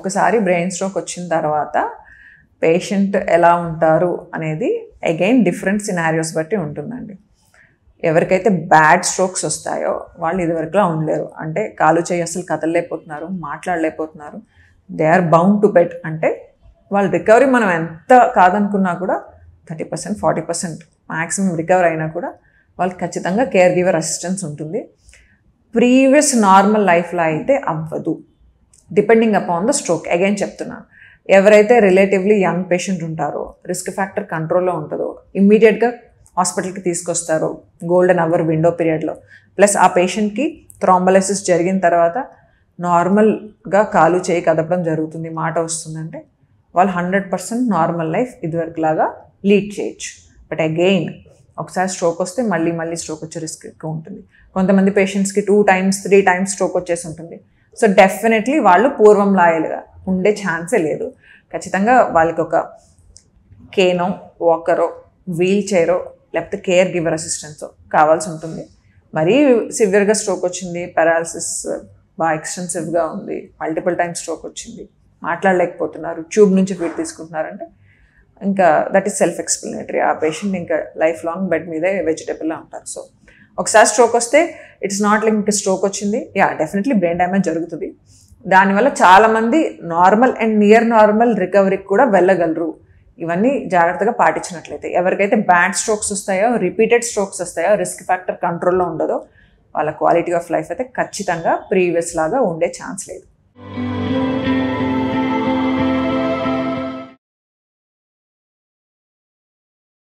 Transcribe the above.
ఒకసారి brain stroke వచ్చిన తర్వాత పేషెంట్ ఎలా ఉంటారు అనేది అగైన్ డిఫరెంట్ సినారియోస్ బట్టి ఉంటుందండి. ఎవరికైతే బ్యాడ్ స్ట్రోక్స్ వస్తాయో వాళ్ళు ఇదివరకులా ఉండలేరు. అంటే కాలు చేయి అసలు కదలలేకపోతున్నారు, మాట్లాడలేకపోతున్నారు, they are bound to bed. అంటే వాళ్ళ రికవరీ మనం ఎంత కాదనుకున్నా కూడా 30%, 40% మ్యాక్సిమం రికవర్ అయినా కూడా వాళ్ళకి ఖచ్చితంగా కేర్ గివర్ అసిస్టెన్స్ ఉంటుంది. ప్రీవియస్ నార్మల్ లైఫ్లో అయితే అవ్వదు, depending upon the stroke. Again చెప్తున్నాను, ఎవరైతే రిలేటివ్లీ యంగ్ పేషెంట్ ఉంటారో, రిస్క్ ఫ్యాక్టర్ కంట్రోల్లో ఉంటుందో, ఇమ్మీడియట్గా హాస్పిటల్కి తీసుకొస్తారు గోల్డెన్ అవర్ విండో పీరియడ్లో. ప్లస్ ఆ పేషెంట్కి థ్రాంబోలైసిస్ జరిగిన తర్వాత నార్మల్గా కాలు చేయి కదపడం జరుగుతుంది, మాట వస్తుందంటే వాళ్ళు 100% నార్మల్ లైఫ్ ఇదివరకులాగా లీడ్ చేయొచ్చు. బట్ అగెయిన్ ఒకసారి స్ట్రోక్ వస్తే మళ్ళీ స్ట్రోక్ వచ్చే రిస్క్ ఎక్కువ ఉంటుంది. కొంతమంది పేషెంట్స్కి 2 times 3 times స్ట్రోక్ వచ్చేసి ఉంటుంది. సో డెఫినెట్లీ వాళ్ళు పూర్వం లాయలుగా ఉండే ఛాన్సే లేదు. ఖచ్చితంగా వాళ్ళకి ఒక కేనో, వాకరో, వీల్ చైరో లేకపోతే కేర్ గివర్ అసిస్టెన్సో కావాల్సి ఉంటుంది. మరీ సివియర్గా స్ట్రోక్ వచ్చింది, పారాలసిస్ బాగా ఎక్స్టెన్సివ్గా ఉంది, మల్టిపుల్ టైమ్స్ స్ట్రోక్ వచ్చింది, మాట్లాడలేకపోతున్నారు, ట్యూబ్ నుంచి ఫీడ్ తీసుకుంటున్నారంటే ఇంకా దట్ ఈస్ సెల్ఫ్ ఎక్స్ప్లెనేటరీ. ఆ పేషెంట్ ఇంకా లైఫ్ లాంగ్ బెడ్ మీదే వెజిటబుల్లా ఉంటారు. సో ఒకసారి స్ట్రోక్ వస్తే ఇట్స్ నాట్ లైక్ ఇంకా స్ట్రోక్ వచ్చింది, డెఫినెట్లీ బ్రెయిన్ డ్యామేజ్ జరుగుతుంది. దానివల్ల చాలామంది నార్మల్ అండ్ నియర్ నార్మల్ రికవరీకి కూడా వెళ్ళగలరు, ఇవన్నీ జాగ్రత్తగా పాటించినట్లయితే. ఎవరికైతే బ్యాడ్ స్ట్రోక్స్ వస్తాయో, రిపీటెడ్ స్ట్రోక్స్ వస్తాయో, రిస్క్ ఫ్యాక్టర్ కంట్రోల్లో ఉండదో వాళ్ళ క్వాలిటీ ఆఫ్ లైఫ్ అయితే ఖచ్చితంగా ప్రీవియస్ లాగా ఉండే ఛాన్స్ లేదు.